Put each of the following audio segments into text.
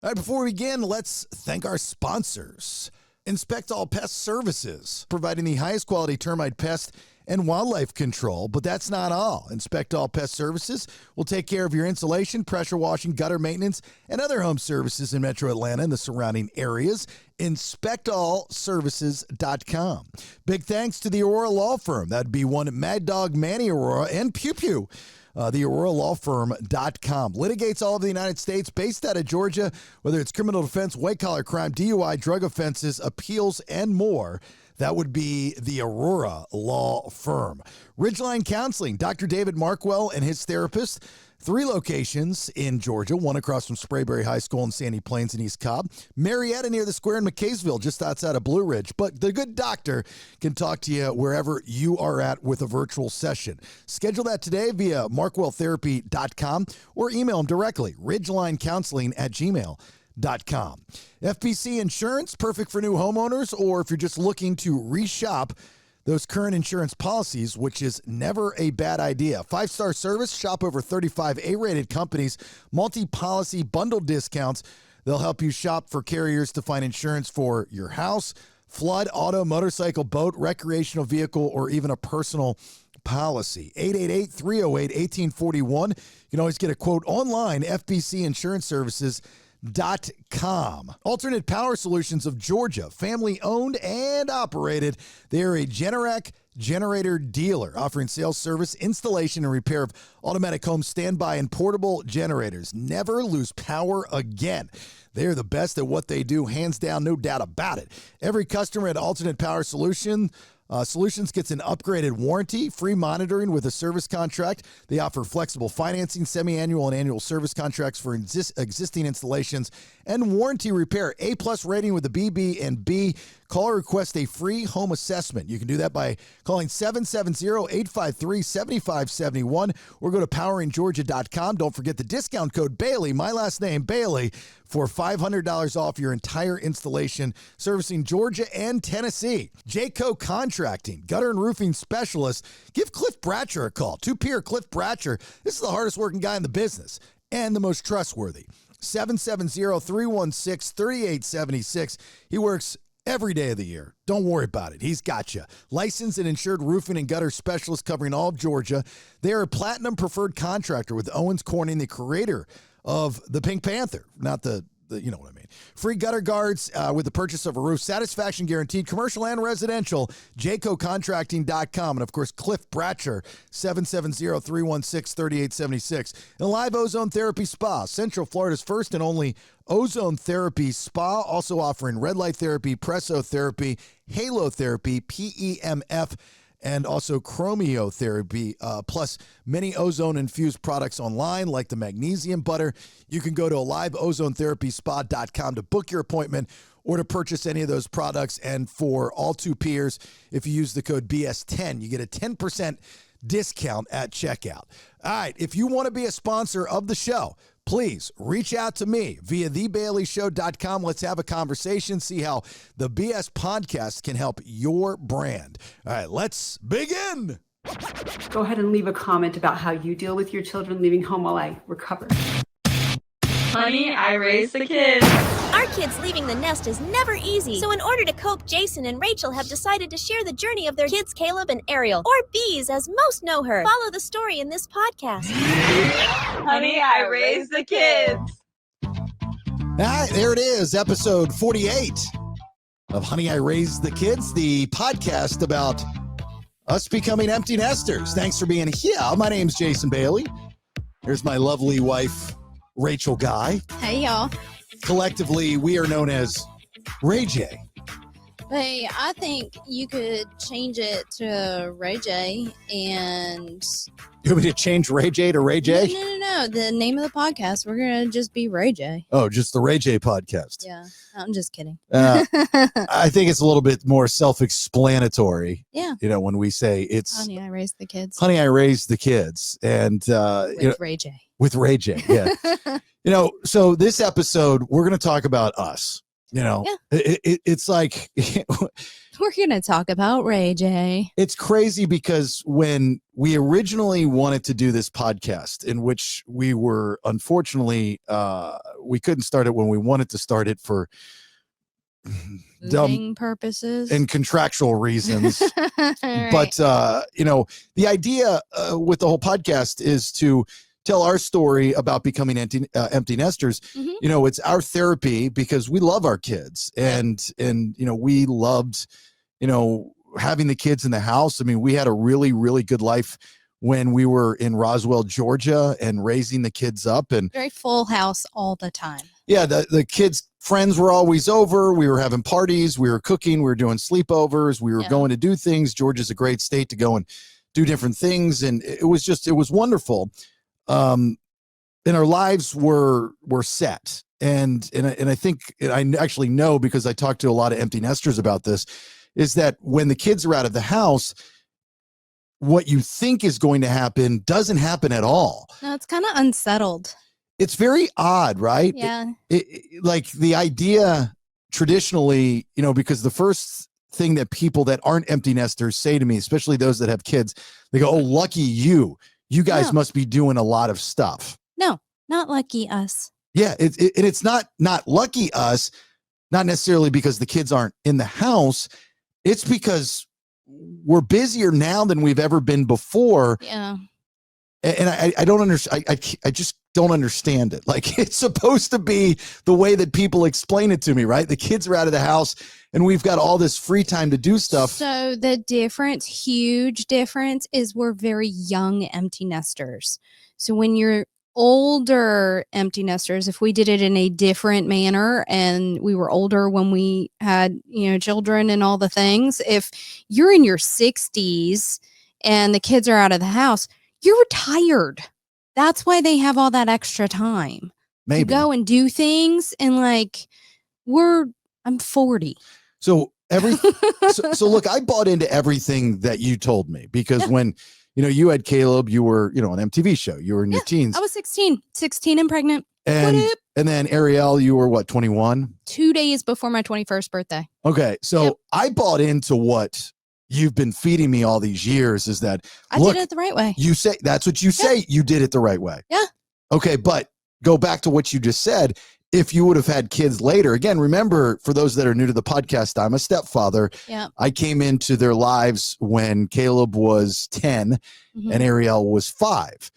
All right, before we begin, let's thank our sponsors. Inspect All Pest Services, providing the highest quality termite pest and wildlife control. But that's not all. Inspect All Pest Services will take care of your insulation, pressure washing, gutter maintenance, and other home services in Metro Atlanta and the surrounding areas. InspectAllServices.com. Big thanks to the Aurora Law Firm. That'd be one Mad Dog Manny Aurora and Pew Pew. The AuroraLawFirm.com litigates all over the United States, based out of Georgia, whether it's criminal defense, white-collar crime, DUI, drug offenses, appeals, and more. That would be the Aurora Law Firm. Ridgeline Counseling, Dr. David Markwell and his therapist. 3 locations in Georgia, one across from Sprayberry High School in Sandy Plains and East Cobb. Marietta near the square in McKaysville, just outside of Blue Ridge. But the good doctor can talk to you wherever you are at with a virtual session. Schedule that today via markwelltherapy.com or email him directly, ridgelinecounseling@gmail.com. FPC Insurance, perfect for new homeowners, or if you're just looking to reshop those current insurance policies, which is never a bad idea. 5-star service, shop over 35 A-rated companies, multi-policy bundle discounts. They'll help you shop for carriers to find insurance for your house, flood, auto, motorcycle, boat, recreational vehicle, or even a personal policy. 888-308-1841. You can always get a quote online, FBCInsuranceServices.com. Alternate Power Solutions of Georgia, family owned and operated. They are a Generac generator dealer offering sales, service, installation, and repair of automatic home standby and portable generators. Never lose power again. They're the best at what they do, hands down, no doubt about it. Every customer at Alternate Power Solutions gets an upgraded warranty, free monitoring with a service contract. They offer flexible financing, semi-annual and annual service contracts for existing installations, and warranty repair. A-plus rating with the BB&B. Call or request a free home assessment. You can do that by calling 770-853-7571 or go to poweringeorgia.com. Don't forget the discount code Bailey, my last name, Bailey, for $500 off your entire installation, servicing Georgia and Tennessee. Jayco Contracting, gutter and roofing specialist. Give Cliff Bratcher a call. Two-peer Cliff Bratcher. This is the hardest working guy in the business and the most trustworthy. 770-316-3876. He works every day of the year. Don't worry about it. He's got you. Licensed and insured roofing and gutter specialist covering all of Georgia. They are a platinum preferred contractor with Owens Corning, the creator of the Pink Panther, not the you know what I mean. Free gutter guards with the purchase of a roof. Satisfaction guaranteed, commercial and residential. JaycoContracting.com. And, of course, Cliff Bratcher, 770-316-3876. And Live Ozone Therapy Spa, Central Florida's first and only ozone therapy spa, also offering red light therapy, pressotherapy, halo therapy, PEMF, and also chromiotherapy, plus many ozone-infused products online like the magnesium butter. You can go to liveozoneTherapySpa.com to book your appointment or to purchase any of those products. And for all 2 peers, if you use the code BS10, you get a 10% discount at checkout. All right, if you want to be a sponsor of the show, please reach out to me via thebaileyshow.com. Let's have a conversation, see how the BS podcast can help your brand. All right, let's begin. Go ahead and leave a comment about how you deal with your children leaving home while I recover. Honey, I raised the kids. Our kids leaving the nest is never easy. So in order to cope, Jason and Rachel have decided to share the journey of their kids, Caleb and Ariel, or Bees as most know her. Follow the story in this podcast. Honey, I raised the kids. All right, there it is, episode 48 of Honey, I Raised the Kids, the podcast about us becoming empty nesters. Thanks for being here. My name's Jason Bailey. Here's my lovely wife, Rachel Guy. Hey, y'all. Collectively, we are known as RAEJAE. Hey, I think you could change it to RAEJAE and... You want me to change RAEJAE to RAEJAE? No. The name of the podcast, we're going to just be RAEJAE. Oh, just the RAEJAE podcast. Yeah, I'm just kidding. I think it's a little bit more self-explanatory. Yeah. You know, when we say it's... Honey, I raised the kids. Honey, I Raised the Kids. And, With RAEJAE. With RAEJAE, yeah. You know, so this episode, we're going to talk about us. You know, Yeah. it's like We're going to talk about RAEJAE. it's crazy because when we originally wanted to do this podcast, in which we were unfortunately we couldn't start it when we wanted to start it for Moving purposes and contractual reasons. Right. But you know, the idea with the whole podcast is to tell our story about becoming empty nesters. Mhm. You know, it's our therapy because we love our kids, and you know, we loved, you know, having the kids in the house. I mean, we had a really, really good life when we were in Roswell, Georgia, and raising the kids up. And Very full house all the time. yeah, the kids' friends were always over. We were having parties. We were cooking. We were doing sleepovers. We were Yeah. going to do things. Georgia's a great state to go and do different things. And it was wonderful. And our lives were set. And I think, and I actually know because I talked to a lot of empty nesters about this, is that when the kids are out of the house, what you think is going to happen doesn't happen at all. No, it's kind of unsettled. It's very odd, right? Yeah. Like the idea traditionally, you know, because the first thing that people that aren't empty nesters say to me, especially those that have kids, they go, "Oh, lucky you. You guys No. must be doing a lot of stuff." No, not lucky us. Yeah, and it's not lucky us, not necessarily because the kids aren't in the house. It's because we're busier now than we've ever been before. Yeah. And I don't understand. I just don't understand it. Like, it's supposed to be the way that people explain it to me, right? The kids are out of the house and we've got all this free time to do stuff. So the difference, huge difference, is we're very young empty nesters. So when you're older empty nesters, if we did it in a different manner and we were older when we had, you know, children and all the things, if you're in your 60s and the kids are out of the house, you're retired. That's why they have all that extra time Maybe. to go and do things. And like, I'm 40. So so look, I bought into everything that you told me because when, you know, you had Caleb, you were, you know, an MTV show, you were in your teens. I was 16 and pregnant. And then Ariel, you were what, 21? 2 days before my 21st birthday. Okay. So I bought into what you've been feeding me all these years, is that I look, did it the right way. you say that's what you say. You did it the right way. Yeah. Okay. But go back to what you just said. If you would have had kids later, again, remember, for those that are new to the podcast, I'm a stepfather. Yeah. I came into their lives when Caleb was 10 and Ariel was 5.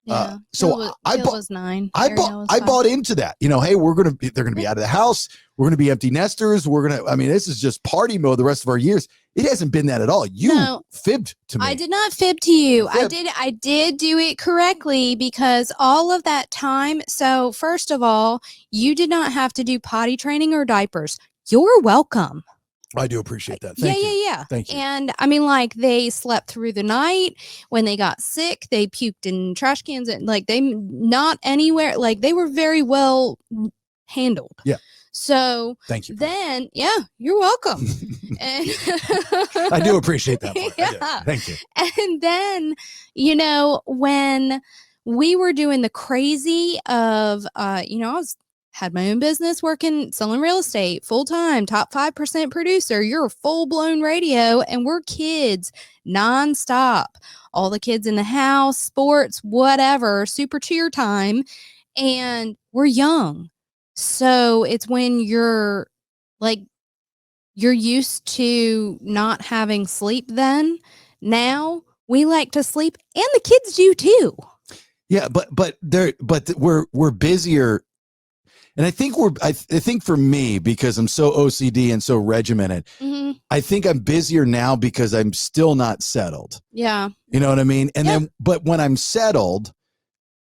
Yeah. So I Phil was 9. I bought into that. You know, hey, they're gonna be out of the house. We're gonna be empty nesters. This is just party mode the rest of our years. It hasn't been that at all. You fibbed to me. I did not fib to you. Fib. I did do it correctly because all of that time. So first of all, you did not have to do potty training or diapers. You're welcome. I do appreciate that. Thank you. Yeah. Thank you. And I mean, like, they slept through the night. When they got sick, they puked in trash cans, and like, they not anywhere. Like, they were very well handled. Yeah. So thank you. Then, you're welcome. And I do appreciate that part. Yeah. Thank you. And then, you know, when we were doing the crazy of, you know, had my own business, working, selling real estate, full-time, top 5% producer. You're a full-blown radio, and we're kids nonstop. All the kids in the house, sports, whatever, super cheer time, and we're young. So it's when you're used to not having sleep then. Now we like to sleep, and the kids do too. Yeah, but we're busier. And I think I think for me, because I'm so OCD and so regimented, I think I'm busier now because I'm still not settled. Yeah. You know what I mean? And then, but when I'm settled,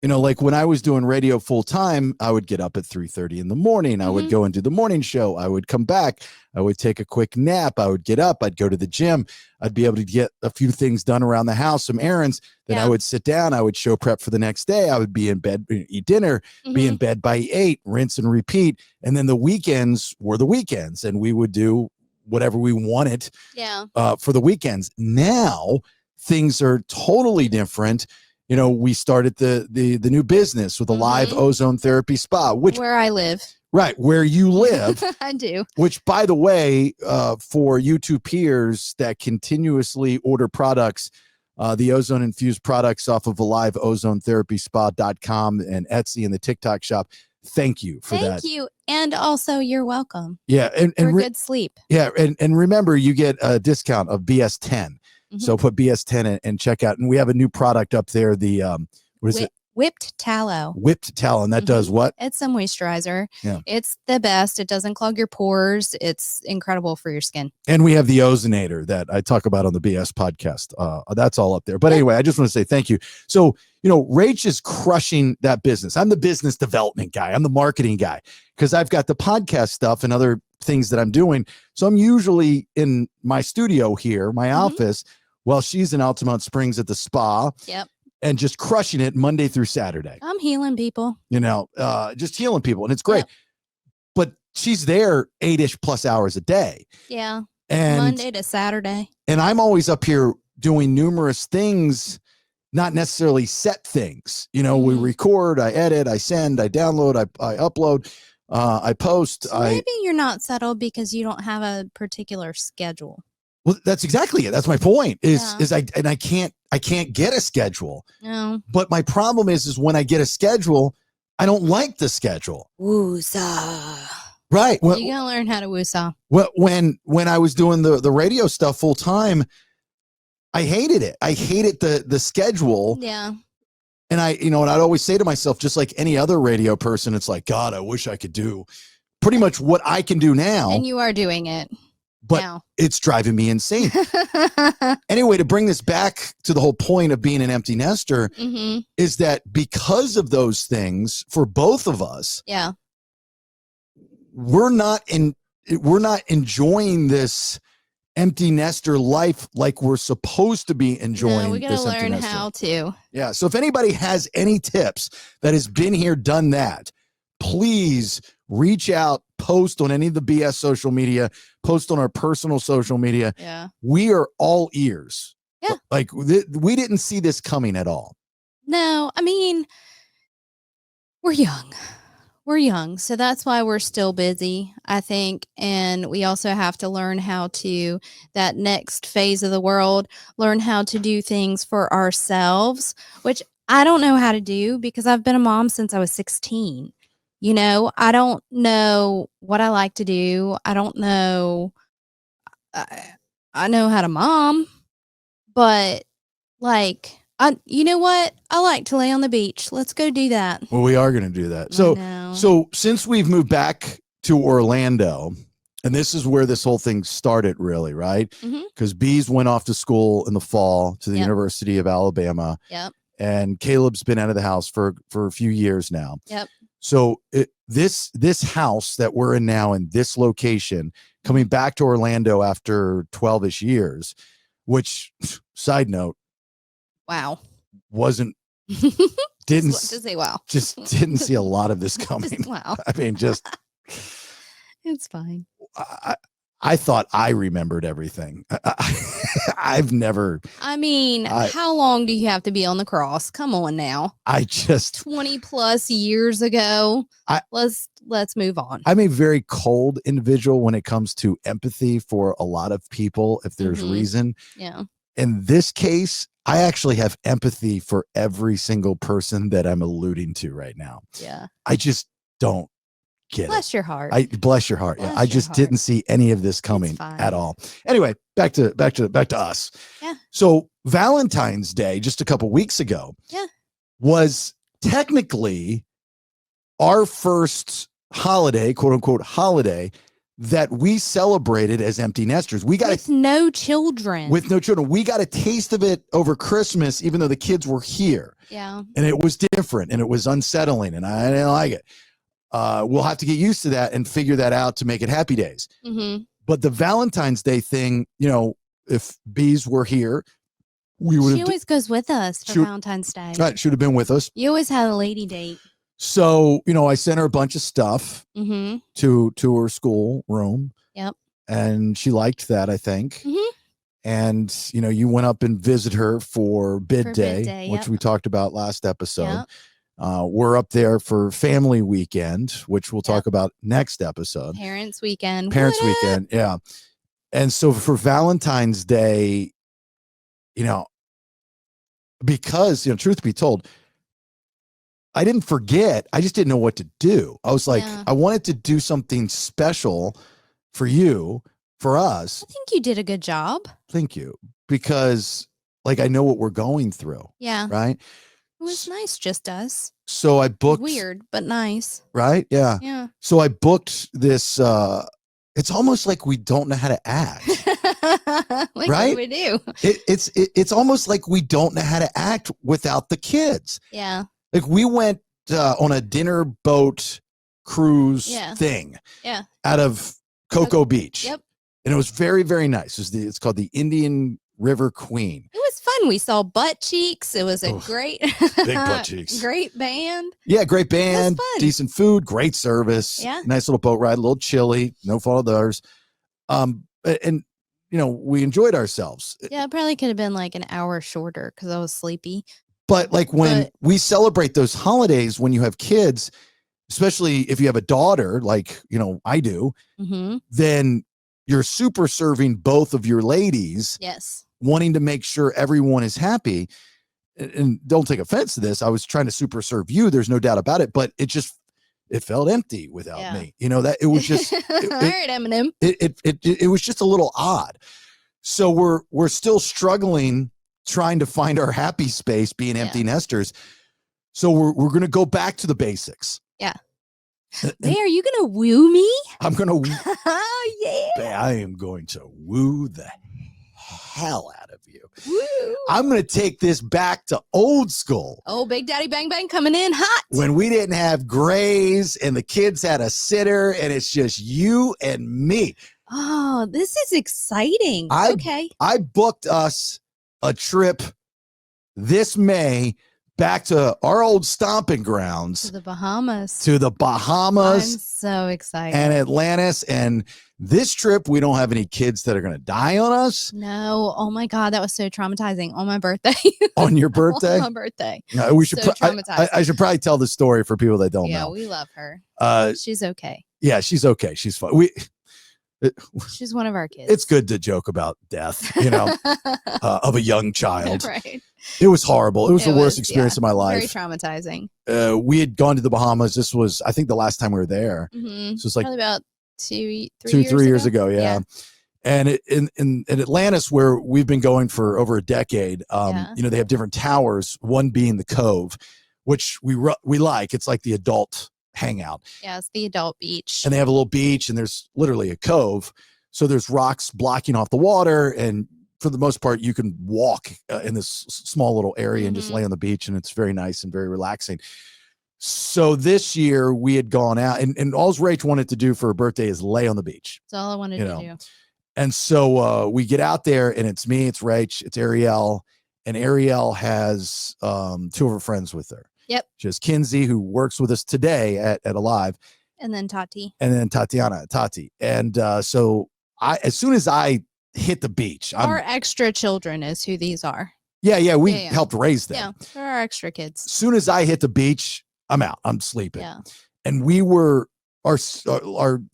you know, like when I was doing radio full time, I would get up at 3:30 in the morning. I would go and do the morning show. I would come back. I would take a quick nap. I would get up. I'd go to the gym. I'd be able to get a few things done around the house, some errands. Then I would sit down. I would show prep for the next day. I would be in bed, eat dinner, be in bed by 8, rinse and repeat. And then the weekends were the weekends, and we would do whatever we wanted for the weekends. Now things are totally different. we started the new business with a live ozone therapy spa, which where I live. Right, where you live. I do. Which, by the way, for you two peers that continuously order products, the ozone-infused products off of AliveOzoneTherapySpa.com and Etsy and the TikTok shop, thank you for that. Thank you. And also, you're welcome. Yeah. And for good sleep. Yeah, and remember, you get a discount of BS10. So put BS10 in and check out. And we have a new product up there, the, what is it? Whipped tallow. Whipped tallow. And that does what? It's a moisturizer. Yeah. It's the best. It doesn't clog your pores. It's incredible for your skin. And we have the ozonator that I talk about on the BS podcast. That's all up there. But anyway, I just want to say thank you. So, Rach is crushing that business. I'm the business development guy. I'm the marketing guy because I've got the podcast stuff and other things that I'm doing. So I'm usually in my studio here, my office, while she's in Altamont Springs at the spa. Yep. And just crushing it Monday through Saturday. I'm healing people. Just healing people. And it's great. Yep. But she's there 8-ish plus hours a day. Yeah. And Monday to Saturday. And I'm always up here doing numerous things, not necessarily set things. We record, I edit, I send, I download, I upload, I post. So maybe you're not settled because you don't have a particular schedule. Well, that's exactly it. That's my point. I can't get a schedule. No. But my problem is when I get a schedule, I don't like the schedule. Woosah. Right. Well, you gotta learn how to woosah. Well, when I was doing the radio stuff full time, I hated it. I hated the schedule. Yeah. And and I'd always say to myself, just like any other radio person, it's like, God, I wish I could do pretty much what I can do now. And you are doing it. But it's driving me insane. Anyway, to bring this back to the whole point of being an empty nester is that because of those things for both of us, we're not enjoying this empty nester life like we're supposed to be enjoying. We gotta learn how to. Yeah. So if anybody has any tips that has been here, done that, please reach out, post on any of the BS social media, post on our personal social media. Yeah. We are all ears. Yeah. Like we didn't see this coming at all. No, I mean, we're young. We're young. So that's why we're still busy, I think. And we also have to learn how to, that next phase of the world, learn how to do things for ourselves, which I don't know how to do because I've been a mom since I was 16. I don't know what I like to do. I don't know. I know how to mom, but you know what? I like to lay on the beach. Let's go do that. Well, we are going to do that. So since we've moved back to Orlando, and this is where this whole thing started really, right? Because Bees went off to school in the fall to the University of Alabama. Yep. And Caleb's been out of the house for a few years now. Yep. So this house that we're in now in this location, coming back to Orlando after 12-ish years, which, side note, wow, didn't say wow. Just didn't see a lot of this coming. Wow. I mean, it's fine. I thought I remembered everything. I've never. I mean, how long do you have to be on the cross? Come on now. 20 plus years ago. Let's move on. I'm a very cold individual when it comes to empathy for a lot of people, if there's reason. Yeah. In this case, I actually have empathy for every single person that I'm alluding to right now. Yeah. I just don't get bless your heart. Bless your heart. I just didn't see any of this coming at all. Anyway, back to us. Yeah. So Valentine's Day, just a couple weeks ago, was technically our first holiday, quote unquote holiday, that we celebrated as empty nesters. We got with no children. We got a taste of it over Christmas, even though the kids were here. Yeah. And it was different and it was unsettling and I didn't like it. We'll have to get used to that and figure that out to make it happy days. But the Valentine's Day thing, if Bees were here, we would. She always goes with us for Valentine's Day. Right, should have been with us. You always had a lady date. So I sent her a bunch of stuff to her school room. Yep. And she liked that, I think. And, you went up and visit her for bid For day, bid day, which yep. we talked about last episode. Yep. We're up there for family weekend, which we'll talk about next episode. Parents weekend. Parents What up? weekend. Yeah. And so for Valentine's Day, because, truth be told, I didn't forget. I just didn't know what to do. I was like, I wanted to do something special for you, for us. I think you did a good job. Thank you. Because I know what we're going through. Yeah. Right. It was nice, just us. So I booked. Weird, but nice. Right. Yeah. Yeah. So I booked this. It's almost like we don't know how to act. Like, right? What do we do? It's almost like we don't know how to act without the kids. Yeah. Like we went on a dinner boat cruise thing. Yeah. Out of Cocoa Beach. Yep. And it was very, very nice. It's called the Indian River Queen. It was fun. We saw butt cheeks. It was a great big butt cheeks. Great band. Yeah, great band, fun. decent food, great service. Yeah. Nice little boat ride, a little chilly, no fault of theirs. And we enjoyed ourselves. Yeah, it probably could have been like an hour shorter because I was sleepy. But when we celebrate those holidays, when you have kids, especially if you have a daughter, like, I do, then you're super serving both of your ladies. Yes. Wanting to make sure everyone is happy. And don't take offense to this. I was trying to super serve you. There's no doubt about it, but it felt empty without me. That it was just, all right, Eminem. It was just a little odd. So we're still struggling trying to find our happy space being empty nesters. So we're going to go back to the basics. Yeah. Hey, are you going to woo me? I'm going to, oh yeah. I am going to woo the hell out of you. Woo. I'm going to take this back to old school. Oh, Big Daddy Bang Bang coming in hot. When we didn't have grays and the kids had a sitter and it's just you and me. Oh, this is exciting. Okay. I booked us a trip this May back to our old stomping grounds. To the Bahamas. I'm so excited. And Atlantis. And this trip, we don't have any kids that are going to die on us. No. Oh my God. That was so traumatizing on my birthday. On your birthday? On my birthday. No, we should. So traumatizing. I should probably tell the story for people that don't know. Yeah, we love her. She's okay. Yeah, she's okay. She's fine. She's one of our kids. It's good to joke about death, of a young child. Right. It was horrible. It was the worst experience of my life. Very traumatizing. We had gone to the Bahamas. This was, I think, the last time we were there. Mm-hmm. So it's like probably about 3 years ago. Yeah. And in Atlantis, where we've been going for over a decade, they have different towers. One being the Cove, which we like. It's like the adult hangout. Yeah, it's the adult beach. And they have a little beach, and there's literally a cove. So there's rocks blocking off the water, and for the most part, you can walk in this small little area and just lay on the beach, and it's very nice and very relaxing. So this year we had gone out, and all Rach wanted to do for her birthday is lay on the beach. That's all I wanted to do. And so we get out there, and it's me, it's Rach, it's Ariel, and Ariel has 2 of her friends with her. Yep. She has Kinsey, who works with us today at Alive. And then Tati. And then Tati. And so as soon as I hit the beach. Our extra children is who these are. Yeah. We helped raise them. Yeah, they're our extra kids. As soon as I hit the beach, I'm out. I'm sleeping. Yeah. And we were, our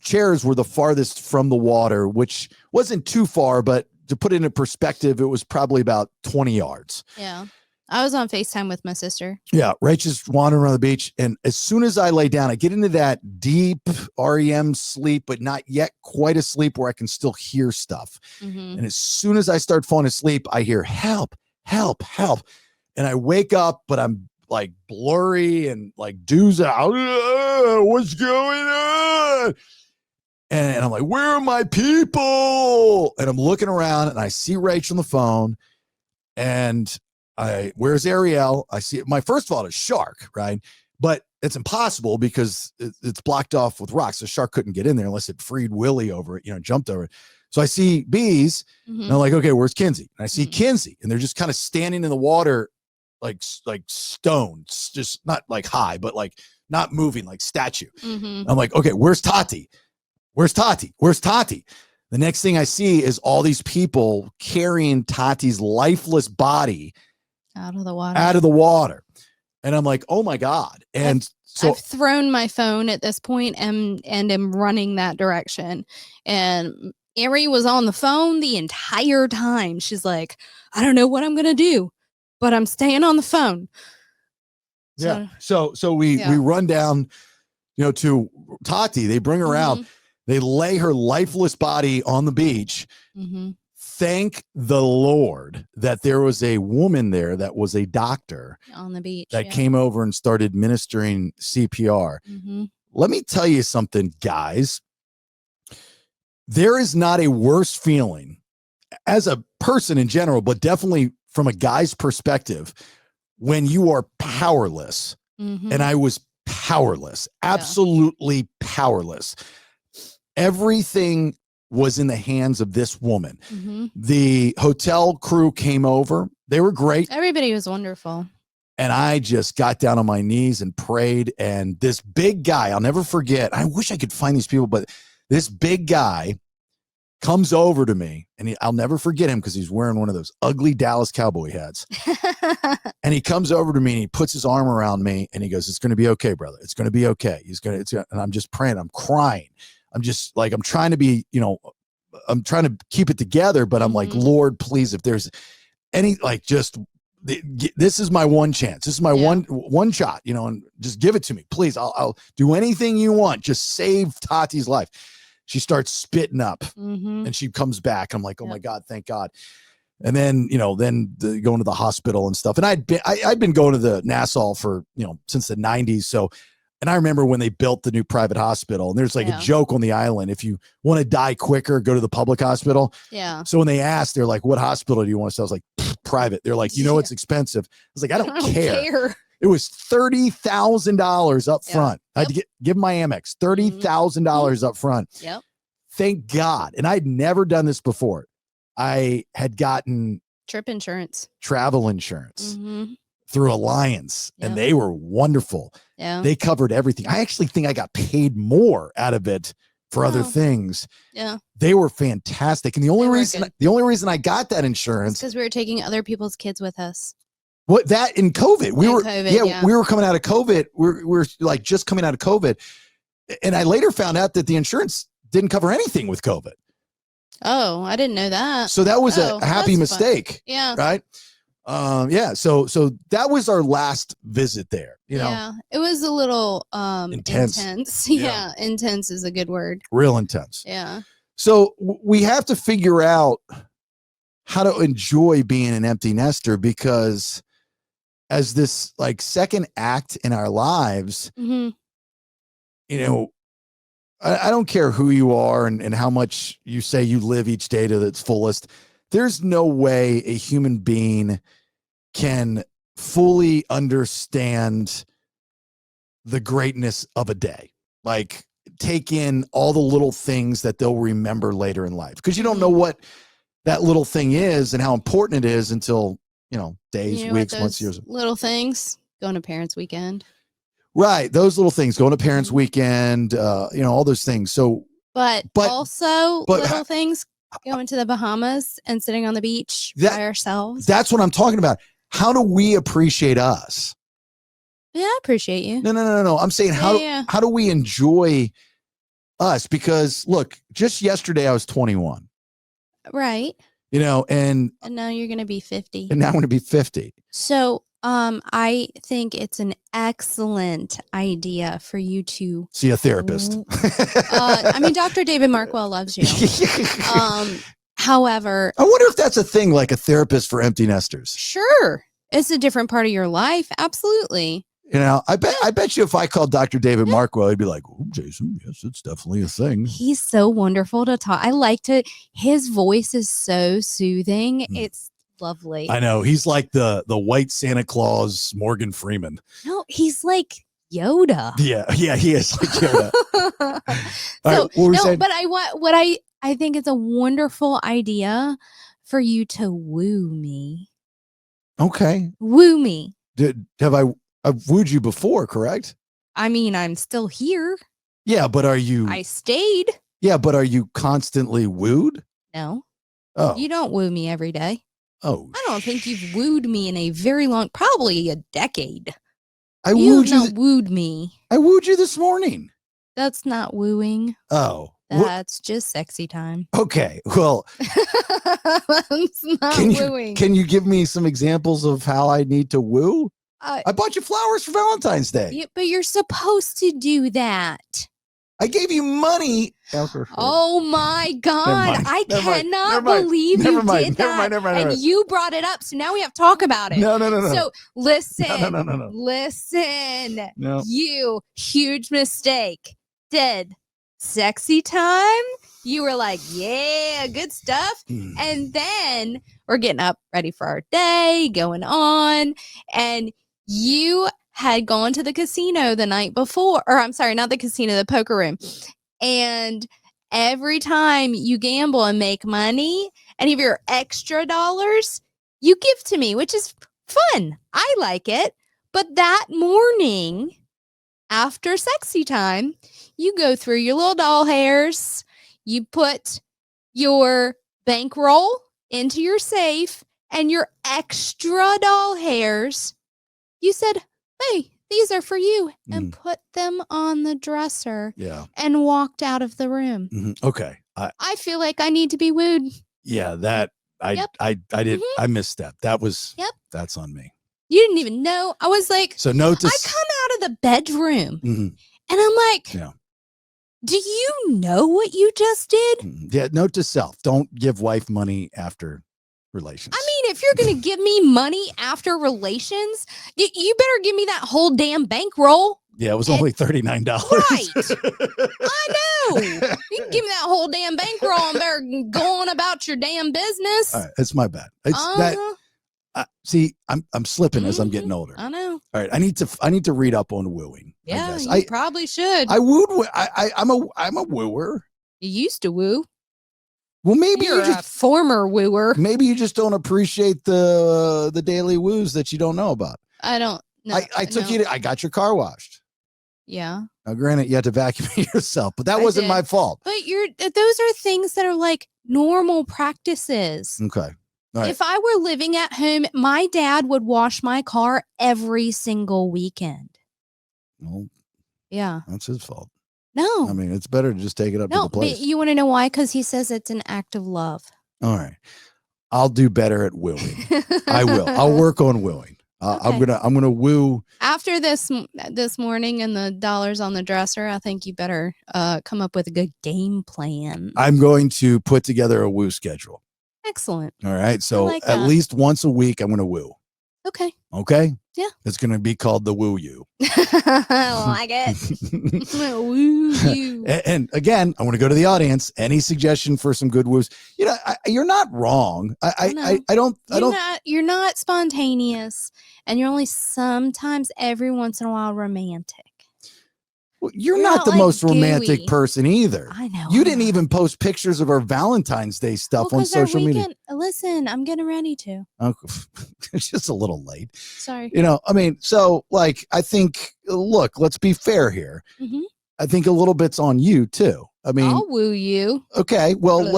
chairs were the farthest from the water, which wasn't too far, but to put it in perspective, it was probably about 20 yards. Yeah. I was on FaceTime with my sister. Yeah. Rach is wandering around the beach. And as soon as I lay down, I get into that deep REM sleep, but not yet quite a sleep where I can still hear stuff. Mm-hmm. And as soon as I start falling asleep, I hear help, help, help. And I wake up, but I'm like blurry and like doozy out. What's going on? And I'm like, where are my people? And I'm looking around and I see Rach on the phone. And where's Ariel? I see my first thought is shark, right? But it's impossible because it's blocked off with rocks. The shark couldn't get in there unless it freed Willie over it, jumped over it. So I see bees, and I'm like, okay, where's Kinsey? And I see Kinsey, and they're just kind of standing in the water, like stones, just not like high, but like not moving, like statue. I'm like, okay, where's Tati? Where's Tati? Where's Tati? The next thing I see is all these people carrying Tati's lifeless body Out of the water. out of the water. And I'm like, oh my God. And so I've thrown my phone at this point and am running that direction. And Ari was on the phone the entire time. She's like, I don't know what I'm gonna do, but I'm staying on the phone. yeah. So we run down, to Tati. They bring her out. They lay her lifeless body on the beach. Thank the Lord that there was a woman there that was a doctor on the beach that came over and started administering CPR. Let me tell you something, guys. There is not a worse feeling as a person in general, but definitely from a guy's perspective, when you are powerless. And I was powerless, absolutely powerless. Everything was in the hands of this woman. The hotel crew came over. They were great. Everybody was wonderful. And I just got down on my knees and prayed. And this big guy, I'll never forget. I wish I could find these people, but this big guy comes over to me, and I'll never forget him because he's wearing one of those ugly Dallas Cowboy hats. And he comes over to me and he puts his arm around me and he goes, "It's going to be okay, brother. It's going to be okay." And I'm just praying. I'm crying. I'm just like, I'm trying to be, I'm trying to keep it together, but I'm like, Lord, please, if there's any, this is my one chance. This is my one shot, and just give it to me, please. I'll do anything you want. Just save Tati's life. She starts spitting up and she comes back. I'm like, oh my God, thank God. And then, going to the hospital and stuff. And I'd been going to the Nassau for, since the 90s. So, and I remember when they built the new private hospital, and there's like a joke on the island. If you want to die quicker, go to the public hospital. Yeah. So when they asked, they're like, what hospital do you want to sell? I was like, private. They're like, it's expensive. I was like, I don't care. It was $30,000 up front. I had to give my Amex $30,000 up front. Yep. Thank God. And I'd never done this before. I had gotten travel insurance through Alliance, and they were wonderful. Yeah. They covered everything. I actually think I got paid more out of it for other things. Yeah. They were fantastic. And the only reason I got that insurance because we were taking other people's kids with us. What that in COVID, we were coming out of COVID. We're like just coming out of COVID. And I later found out that the insurance didn't cover anything with COVID. Oh, I didn't know that. So that was a happy mistake. Fun. Yeah. Right. So that was our last visit there. Yeah. It was a little intense. Yeah. Intense is a good word. Real intense. Yeah. So we have to figure out how to enjoy being an empty nester, because as this second act in our lives, I don't care who you are and how much you say you live each day to its fullest. There's no way a human being can fully understand the greatness of a day. Take in all the little things that they'll remember later in life, because you don't know what that little thing is and how important it is until days, weeks, months, years. Little things, going to parents' weekend. Right. Those little things, going to parents' weekend, all those things. So, but also little things, going to the Bahamas and sitting on the beach by ourselves. That's what I'm talking about. How do we appreciate us? Yeah, I appreciate you. No. I'm saying how do we enjoy us? Because look, just yesterday I was 21. Right. And now you're going to be 50. And now I'm going to be 50. So, I think it's an excellent idea for you to see a therapist. Dr. David Markwell loves you. However, I wonder if that's a thing, like a therapist for empty nesters. Sure. It's a different part of your life. Absolutely. I bet you if I called Dr. David Markwell, he'd be like, "Oh, Jason, yes, it's definitely a thing." He's so wonderful to talk. I liked it. His voice is so soothing. It's lovely. I know. He's like the white Santa Claus, Morgan Freeman. No, he's like Yoda. Yeah, he is like Yoda. But I think it's a wonderful idea for you to woo me. Okay. Woo me. I've wooed you before, correct? I mean, I'm still here. Yeah, but are you? I stayed. Yeah, but are you constantly wooed? No, Oh. you don't woo me every day. Oh. I don't think you've wooed me in a very long, probably a decade. I You've wooed you. not wooed me. I wooed you this morning. That's not wooing. Oh. That's just sexy time. Okay. Well, That's not wooing. Can you give me some examples of how I need to woo? I bought you flowers for Valentine's Day. Yeah, but you're supposed to do that. I gave you money. Oh my God. I cannot believe you did that. Never mind. And you brought it up. So now we have to talk about it. No. So listen. No. Listen. No. You, huge mistake. Did sexy time? You were like, yeah, good stuff. And then we're getting up ready for our day, going on. And you had gone to the casino the night before, or I'm sorry, not the casino, the poker room. And every time you gamble and make money, any of your extra dollars, you give to me, which is fun. I like it. But that morning, after sexy time, you go through your little doll hairs, you put your bankroll into your safe, and your extra doll hairs, you said, hey, these are for you, and put them on the dresser. Yeah. And walked out of the room. Okay. I feel like I need to be wooed. Yeah, that I did. I misstepped. That's on me. You didn't even know. I was like, so note to I come out of the bedroom and I'm like, do you know what you just did? Yeah, note to self. Don't give wife money after relations. I mean, if you're going to give me money after relations, you better give me that whole damn bankroll. Yeah, it was only $39. Right. I know. You can give me that whole damn bankroll and better go on about your damn business. All right, it's my bad. It's see, I'm slipping as I'm getting older. I know. All right, I need to read up on wooing. Yeah, you probably should. I wooed. I'm a wooer. You used to woo. Well, maybe you're a former wooer. Maybe you just don't appreciate the daily woos that you don't know about. I don't know. I took you to, I got your car washed. Yeah. Now, granted, you had to vacuum it yourself, but that wasn't my fault. But those are things that are like normal practices. Okay. All right. If I were living at home, my dad would wash my car every single weekend. Well, yeah. That's his fault. No. I mean, it's better to just take it up to the place. But you want to know why? Because he says it's an act of love. All right. I'll do better at wooing. I will. I'll work on wooing. Okay. I'm gonna woo. After this morning and the dollars on the dresser, I think you better come up with a good game plan. I'm going to put together a woo schedule. Excellent. All right. So at least once a week, I'm gonna woo. Okay. Okay. Yeah. It's gonna be called the woo you. I like it. Woo you. And again, I want to go to the audience. Any suggestion for some good woos? You know, you're not wrong. You're not spontaneous, and you're only sometimes every once in a while romantic. Well, you're not the most romantic person either. I know. You didn't even post pictures of our Valentine's Day stuff on social media. Listen, I'm getting ready to. It's just a little late. Sorry. You know, I mean, so like, I think, look, let's be fair here. I think a little bit's on you too. I mean, I'll woo you. Okay. Well,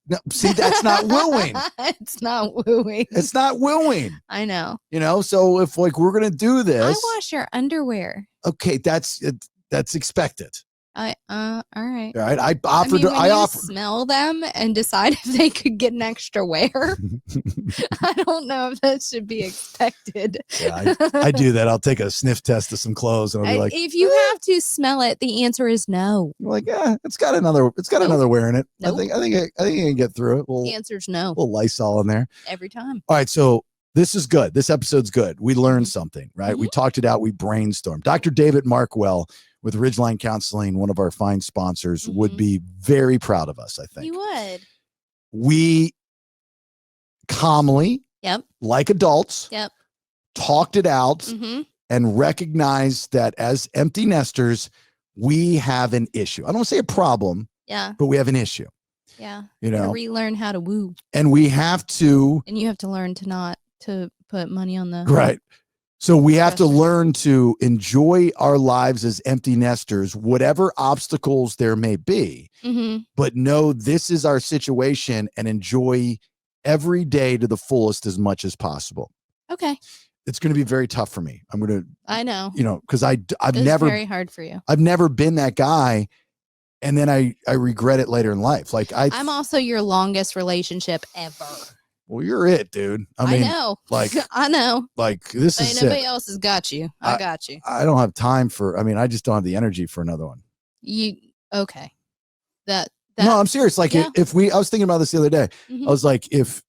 no, see, that's not wooing. It's not wooing. It's not wooing. I know. You know, so if like we're going to do this. I wash your underwear. Okay. That's expected. All right. All right. I offered. Smell them and decide if they could get an extra wear. I don't know if that should be expected. Yeah, I do that. I'll take a sniff test of some clothes, and I'll be like, if you have to smell it, the answer is no. You're like, yeah, it's got another wear in it. Nope. I think I can get through it. The answer is no. A little Lysol in there every time. All right. So this is good. This episode's good. We learned something, right? We talked it out. We brainstormed. Dr. David Markwell with Ridgeline Counseling, one of our fine sponsors, would be very proud of us, I think. He would. We calmly, like adults, talked it out and recognized that as empty nesters, we have an issue. I don't want to say a problem, but we have an issue. Yeah. You know, relearn how to woo. And we have to. And you have to learn to not to put money on the. Right. So we have to learn to enjoy our lives as empty nesters, whatever obstacles there may be, but know this is our situation and enjoy every day to the fullest as much as possible. Okay. It's going to be very tough for me. I know. Because I've it's never very hard for you. I've never been that guy. And then I regret it later in life. Like I'm also your longest relationship ever. Well, you're it, dude. I mean, know. Like, I know. Like, this but is nobody it. else has got you. I got you. I don't have time for. I just don't have the energy for another one. Okay? That no, I'm serious. Like, yeah. if I was thinking about this the other day. I was like, if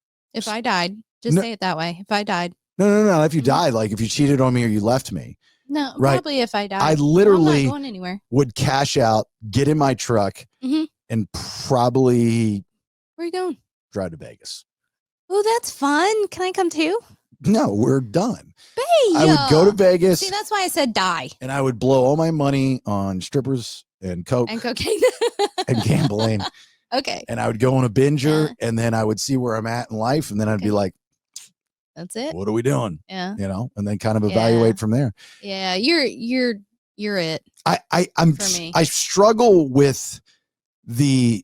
I died, just say it that way. If I died. No. If you died, like if you cheated on me or you left me. No, right? Probably if I died. I literally I'm not going anywhere. Would cash out, get in my truck, and probably. Where are you going? Drive to Vegas. Oh, that's fun. Can I come too? No, we're done. Hey, I would go to Vegas. See, that's why I said die. And I would blow all my money on strippers and coke and cocaine and gambling. Okay. And I would go on a binger, and then I would see where I'm at in life, and then I'd be like, "That's it. What are we doing?" Yeah. And then kind of evaluate from there. Yeah, you're it. I struggle with the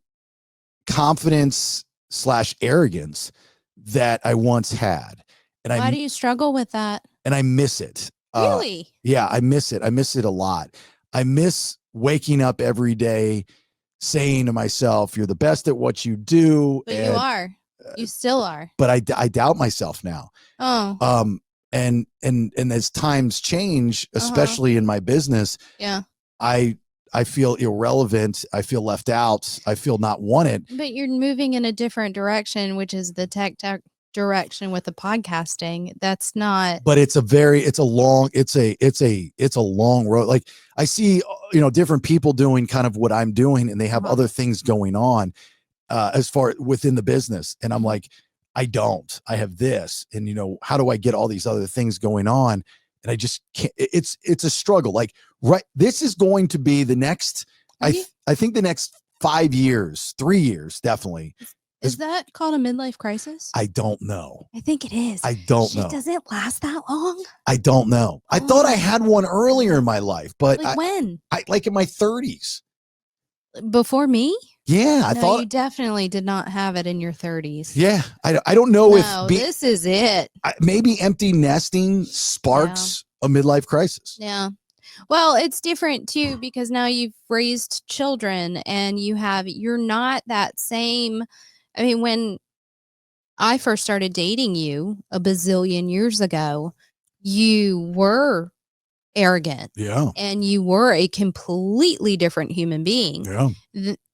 confidence / arrogance that I once had. And why do you struggle with that? And I miss it. Really? Yeah, I miss it. I miss it a lot. I miss waking up every day saying to myself, you're the best at what you do. But you are. You still are. But I doubt myself now. Oh. And as times change, especially in my business, I feel irrelevant. I feel left out. I feel not wanted. But you're moving in a different direction, which is the tech direction with the podcasting. That's not. But it's a long road. Like I see, different people doing kind of what I'm doing, and they have other things going on as far within the business. And I'm like, I have this, and how do I get all these other things going on? And I just can't. It's a struggle. Like, right, this is going to be the next. I think the next 5 years, 3 years, definitely. Is that called a midlife crisis? I don't know. I think it is. I don't know. Does it last that long? I don't know. I thought I had one earlier in my life, but when? Like in my 30s. Before me? Yeah, I thought you definitely did not have it in your 30s. Yeah, I don't know if this is it. Maybe empty nesting sparks a midlife crisis. Yeah. Well, it's different too because now you've raised children and you're not that same. I mean, when I first started dating you a bazillion years ago, you were arrogant. Yeah. And you were a completely different human being. Yeah.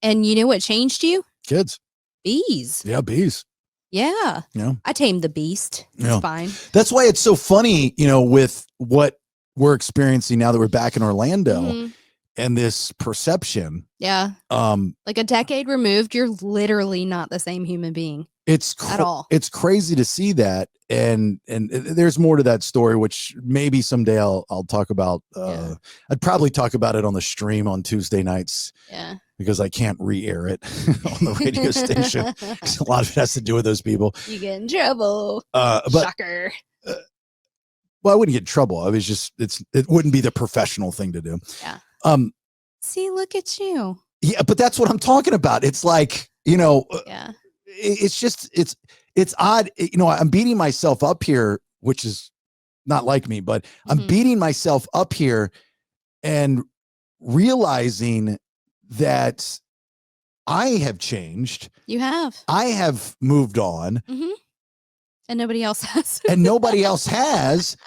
And you know what changed you? Kids. Bees. Yeah, bees. Yeah. Yeah. I tamed the beast. It's fine. That's why it's so funny, with what we're experiencing now that we're back in Orlando and this perception. Yeah. Like a decade removed, you're literally not the same human being. At all. It's crazy to see that. And there's more to that story, which maybe someday I'll talk about. I'd probably talk about it on the stream on Tuesday nights. Yeah. Because I can't re-air it on the radio station. A lot of it has to do with those people. You get in trouble. Shocker. Well, I wouldn't get in trouble. I was just it wouldn't be the professional thing to do. Yeah. See, look at you. Yeah, but that's what I'm talking about. It's like, yeah. It's just it's odd. I'm beating myself up here, which is not like me, but I'm beating myself up here and realizing that I have changed. You have. I have moved on. And nobody else has. And nobody else has.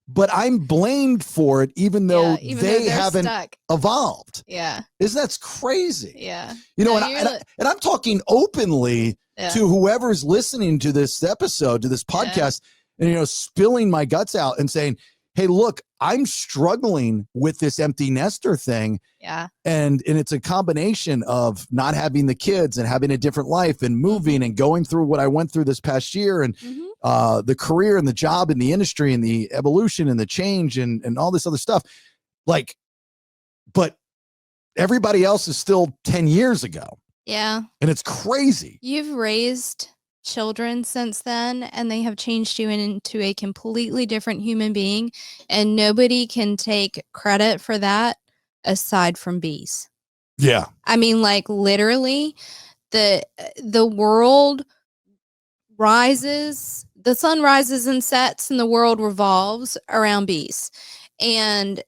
But I'm blamed for it, even though they haven't evolved. Yeah. That's crazy. Yeah. And I'm talking openly to whoever's listening to this episode, to this podcast, and, spilling my guts out and saying, hey, look, I'm struggling with this empty nester thing. Yeah. And it's a combination of not having the kids and having a different life and moving and going through what I went through this past year and the career and the job and the industry and the evolution and the change and all this other stuff. But everybody else is still 10 years ago. Yeah. And it's crazy. You've raised children since then, and they have changed you into a completely different human being, and nobody can take credit for that aside from bees. Yeah. I mean, like, literally, the world rises, the sun rises and sets, and the world revolves around bees. And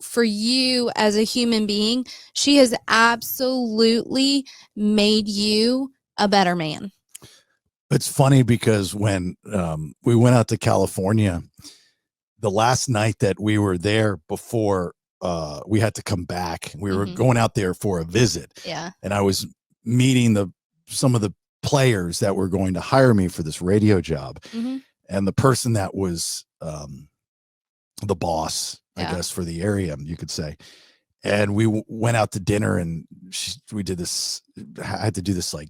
for you as a human being, she has absolutely made you a better man. It's funny because when we went out to California, the last night that we were there before we had to come back, we were going out there for a visit. Yeah. And I was meeting some of the players that were going to hire me for this radio job. And the person that was the boss, I guess, for the area, you could say. And we went out to dinner, and we did this. I had to do this like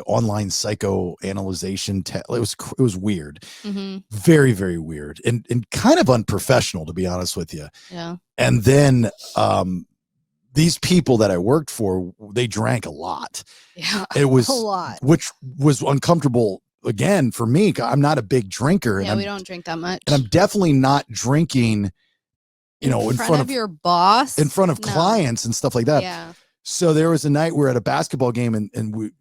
online psychoanalyzation test. It was weird, very, very weird, and kind of unprofessional, to be honest with you. Yeah. And then these people that I worked for, they drank a lot. Yeah, it was a lot, which was uncomfortable again for me. I'm not a big drinker, and we don't drink that much, and I'm definitely not drinking. In front of your boss, in front of clients and stuff like that. Yeah. So there was a night we were at a basketball game, and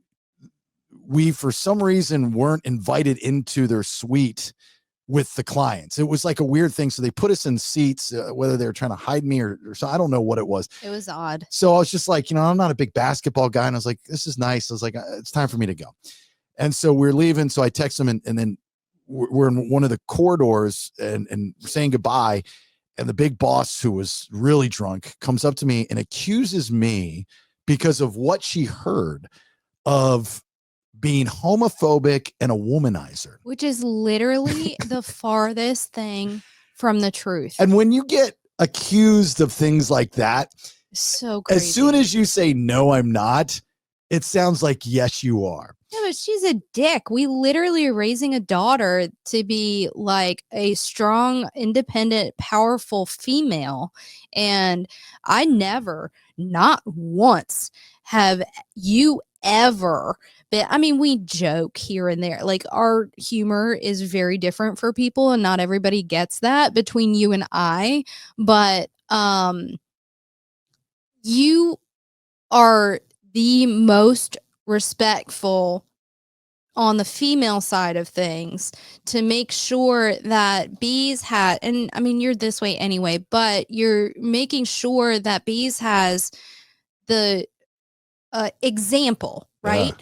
we for some reason weren't invited into their suite with the clients. It was like a weird thing. So they put us in seats, whether they were trying to hide me or so. I don't know what it was. It was odd. So I was just like, I'm not a big basketball guy. And I was like, this is nice. I was like, it's time for me to go. And so we're leaving. So I text them, and then we're in one of the corridors and saying goodbye. And the big boss, who was really drunk, comes up to me and accuses me because of what she heard of being homophobic and a womanizer. Which is literally the farthest thing from the truth. And when you get accused of things like that, so crazy. As soon as you say, no, I'm not, it sounds like, yes, you are. Yeah, but she's a dick. We literally are raising a daughter to be like a strong, independent, powerful female. And I never, not once, have you ever been. I mean, we joke here and there. Like, our humor is very different for people, and not everybody gets that between you and I. But you are the most respectful on the female side of things to make sure that bees had, and I mean, you're this way anyway, but you're making sure that bees has the example, right?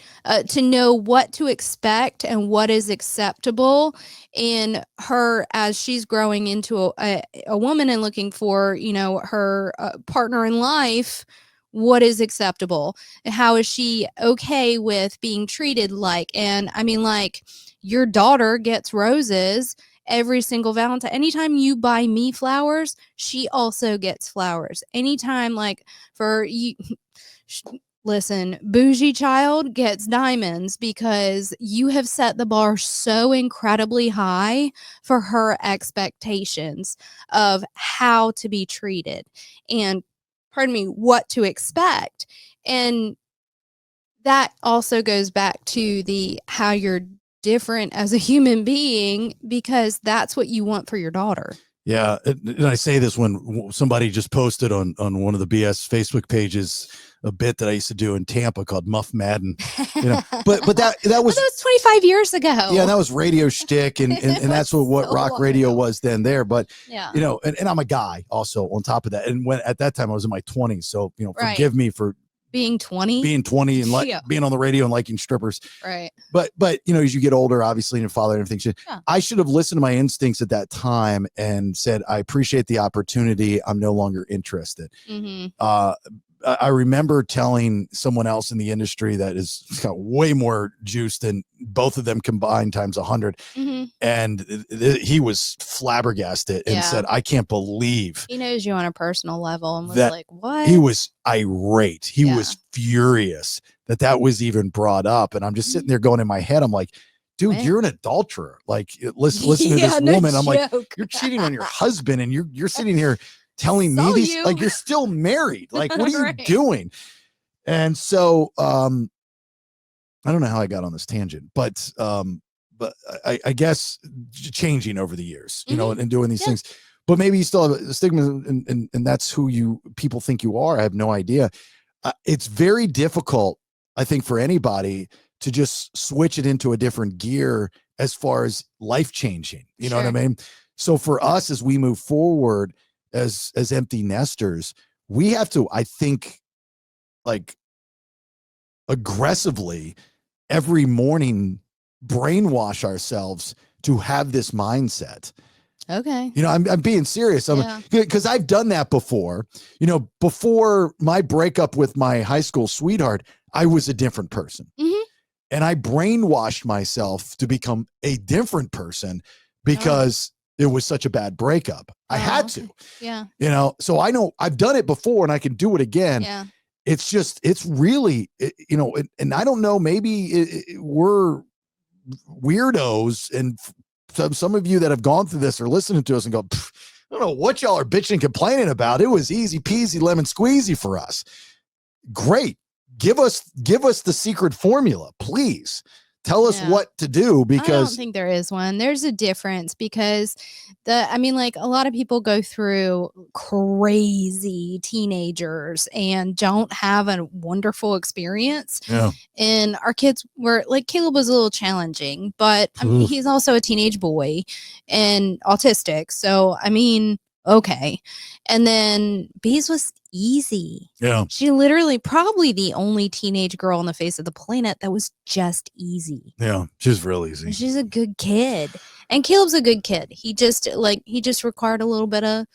To know what to expect and what is acceptable in her as she's growing into a woman and looking for, her partner in life. What is acceptable? How is she okay with being treated like? And I mean, like, your daughter gets roses every single Valentine. Anytime you buy me flowers, she also gets flowers. Anytime, like, for you, listen, bougie child gets diamonds because you have set the bar so incredibly high for her expectations of how to be treated and, pardon me, what to expect. And that also goes back to how you're different as a human being, because that's what you want for your daughter. Yeah. And I say this when somebody just posted on one of the BS Facebook pages a bit that I used to do in Tampa called Muff Madden, but that was 25 years ago. Yeah. That was radio shtick. And that's what so rock radio ago. was then there. But, yeah, and I'm a guy also on top of that. And when at that time I was in my 20s. So, right. Forgive me for being 20 and being on the radio and liking strippers. Right. But, as you get older, obviously, and your father and everything, I should have listened to my instincts at that time and said, I appreciate the opportunity. I'm no longer interested. I remember telling someone else in the industry that has got way more juice than both of them combined times 100. And he was flabbergasted and said, I can't believe. He knows you on a personal level and was like, what? He was irate. He was furious that was even brought up. And I'm just sitting there going in my head, I'm like, dude, you're an adulterer. Like, listen to this woman. I'm like, you're cheating on your husband, and you're sitting here telling me these, like, you're still married. Like, what are you doing? And so I don't know how I got on this tangent, but I guess changing over the years, you know, and doing these things. But maybe you still have a stigma, and that's who people think you are. I have no idea. It's very difficult, I think, for anybody to just switch it into a different gear as far as life changing. You know what I mean? So for us, as we move forward as empty nesters, we have to, I think, like, aggressively every morning brainwash ourselves to have this mindset. Okay. You know, I'm being serious. Because I've done that before. You know, before my breakup with my high school sweetheart, I was a different person. And I brainwashed myself to become a different person because it was such a bad breakup. I had to. Yeah. You know, so I know I've done it before and I can do it again. Yeah. It's really, you know, and I don't know, maybe we're weirdos, and some of you that have gone through this are listening to us and go, I don't know what y'all are bitching and complaining about. It was easy peasy lemon squeezy for us. Great. Give us the secret formula, please. Tell us what to do, because I don't think there is one. There's a difference, because like, a lot of people go through crazy teenagers and don't have a wonderful experience. Yeah. And our kids were like, Caleb was a little challenging, but I mean, he's also a teenage boy and autistic. So, I mean, okay. And then Bees was easy. Yeah. She literally probably the only teenage girl on the face of the planet that was just easy. Yeah. She's real easy. And she's a good kid. And Caleb's a good kid. He just required a little bit of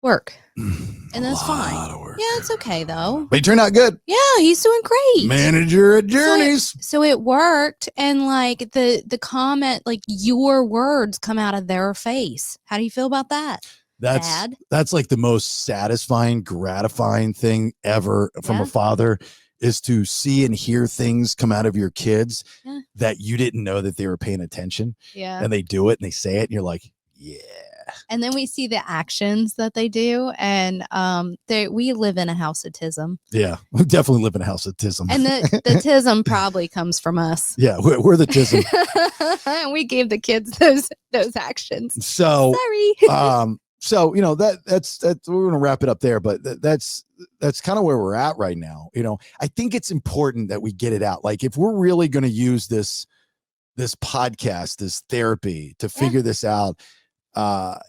work. And that's fine. Yeah, it's okay though. But he turned out good. Yeah, he's doing great. Manager at Journeys. So it worked. And like the comment, like, your words come out of their face. How do you feel about that? That's like the most satisfying, gratifying thing ever from a father, is to see and hear things come out of your kids that you didn't know that they were paying attention. Yeah. And they do it and they say it and you're like, yeah. And then we see the actions that they do. And we live in a house of tism. Yeah, we definitely live in a house of tism. And the tism probably comes from us. Yeah, we're the tism. And we gave the kids those actions. So sorry. So, you know, that's we're going to wrap it up there, but that's kind of where we're at right now. You know, I think it's important that we get it out. Like, if we're really going to use this podcast, this therapy to figure this out,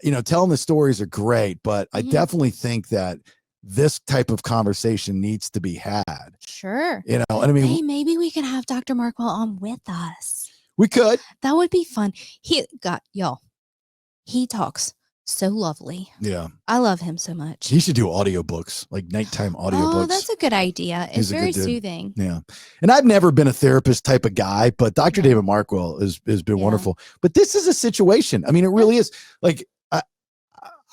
you know, telling the stories are great, but I definitely think that this type of conversation needs to be had. Sure. You know, and I mean, hey, maybe we could have Dr. Markwell on with us. We could. That would be fun. He talks so lovely. Yeah. I love him so much. He should do audiobooks, like nighttime audiobooks. Oh, that's a good idea. It's very soothing. Yeah. And I've never been a therapist type of guy, but Dr. David Markwell has been wonderful. But this is a situation. I mean, it really is. Like,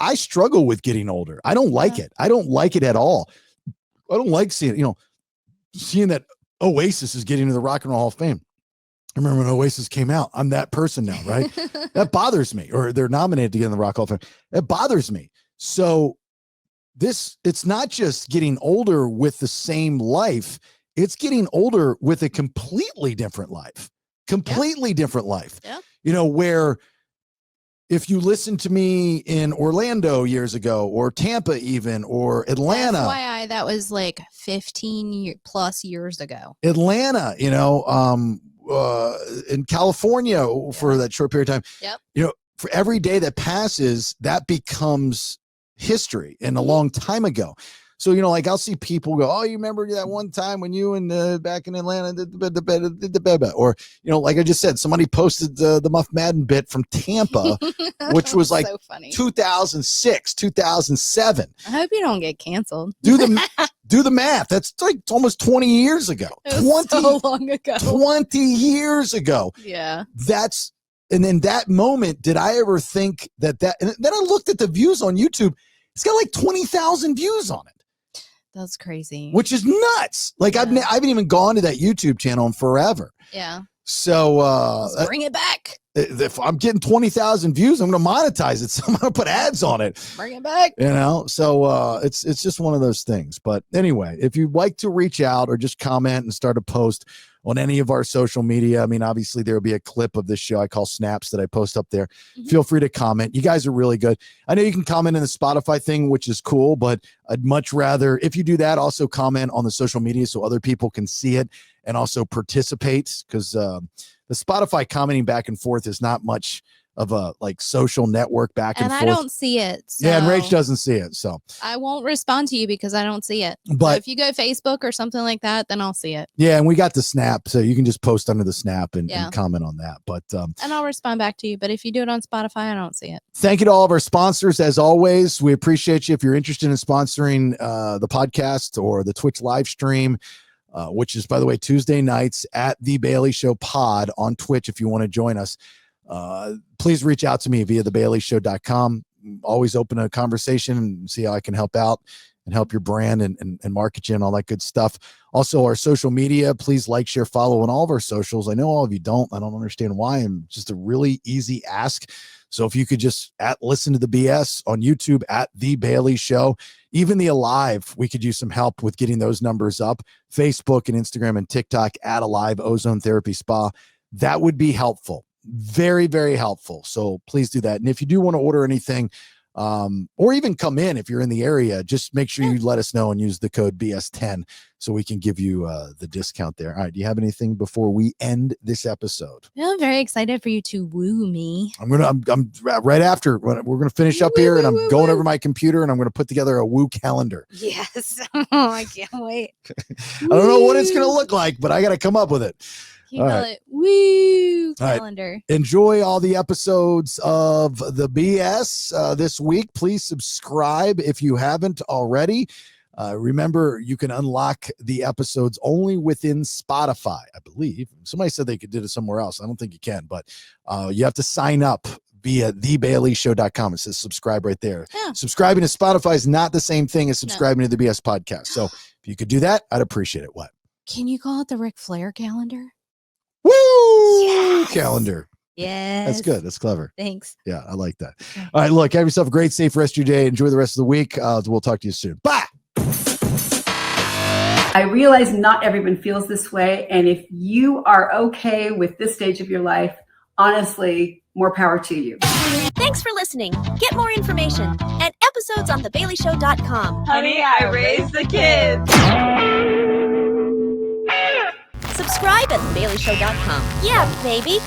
I struggle with getting older. I don't like it. I don't like it at all. I don't like seeing that Oasis is getting to the Rock and Roll Hall of Fame. I remember when Oasis came out. I'm that person now, right? That bothers me. Or they're nominated to get in the Rock Hall of Fame. That bothers me. So it's not just getting older with the same life. It's getting older with a completely different life. Different life. Yeah. You know, where if you listen to me in Orlando years ago, or Tampa even, or Atlanta. FYI, that was like 15 plus years ago. Atlanta, you know, in California for that short period of time. Yep. You know, for every day that passes, that becomes history and a long time ago. So, you know, like, I'll see people go, oh, you remember that one time when you and back in Atlanta did the beba? Or, you know, like I just said, somebody posted the Muff Madden bit from Tampa, which was like so 2006, 2007. I hope you don't get canceled. Do the math. That's like almost 20 years ago. So long ago. 20 years ago. Yeah. And in that moment, did I ever think and then I looked at the views on YouTube. It's got like 20,000 views on it. That's crazy. Which is nuts. Like, I haven't even gone to that YouTube channel in forever. Yeah. So let's bring it back. If I'm getting 20,000 views, I'm going to monetize it. So I'm going to put ads on it. Bring it back. You know, so it's just one of those things. But anyway, if you'd like to reach out or just comment and start a post on any of our social media. I mean, obviously there'll be a clip of this show I call Snaps that I post up there. Feel free to comment. You guys are really good. I know you can comment in the Spotify thing, which is cool, but I'd much rather, if you do that, also comment on the social media so other people can see it and also participate, because the Spotify commenting back and forth is not much of a like social network back and forth. And I don't see it. So yeah, and Rach doesn't see it. So I won't respond to you because I don't see it. But so if you go Facebook or something like that, then I'll see it. yeah, and we got the Snap, so you can just post under the Snap and Yeah. comment on that. But And I'll respond back to you. But if you do it on Spotify, I don't see it. thank you to all of our sponsors. As always, we appreciate you. If you're interested in sponsoring the podcast or the Twitch live stream, which is, by the way, Tuesday nights at The Bailey Show Pod on Twitch, if you want to join us, please reach out to me via thebaileyshow.com. Always open a conversation and see how I can help out and help your brand and market you and all that good stuff. Also, our social media, please like, share, follow on all of our socials. I know all of you don't. I don't understand why. I'm just a really easy ask. So if you could just listen to the BS on YouTube at The Bailey Show, even the Alive, we could use some help with getting those numbers up. Facebook and Instagram and TikTok at Alive Ozone Therapy Spa. That would be helpful. Very, very helpful. So please do that. And if you do want to order anything, or even come in if you're in the area, just make sure you let us know and use the code BS10 so we can give you the discount there. All right. Do you have anything before we end this episode? I'm very excited for you to woo me. I'm right after we're going to finish up here, and I'm going over my computer and I'm going to put together a woo calendar. Yes. I can't wait. I don't know what it's going to look like, but I got to come up with it. You call it woo calendar. Right. Enjoy all the episodes of the BS this week. Please subscribe if you haven't already. Remember, you can unlock the episodes only within Spotify, I believe. Somebody said they could do it somewhere else. I don't think you can, but you have to sign up via thebaileyshow.com. It says subscribe right there. Yeah. Subscribing to Spotify is not the same thing as subscribing to the BS podcast. So if you could do that, I'd appreciate it. What? Can you call it the Ric Flair calendar? Woo! Yes. Calendar. Yes. That's good. That's clever. Thanks. Yeah, I like that. All right, look, have yourself a great, safe rest of your day. Enjoy the rest of the week. We'll talk to you soon. Bye. I realize not everyone feels this way. And if you are okay with this stage of your life, honestly, more power to you. Thanks for listening. Get more information at episodes on thebaileyshow.com. Honey, I raised the kids. Subscribe at thebaileyshow.com. Yeah, baby.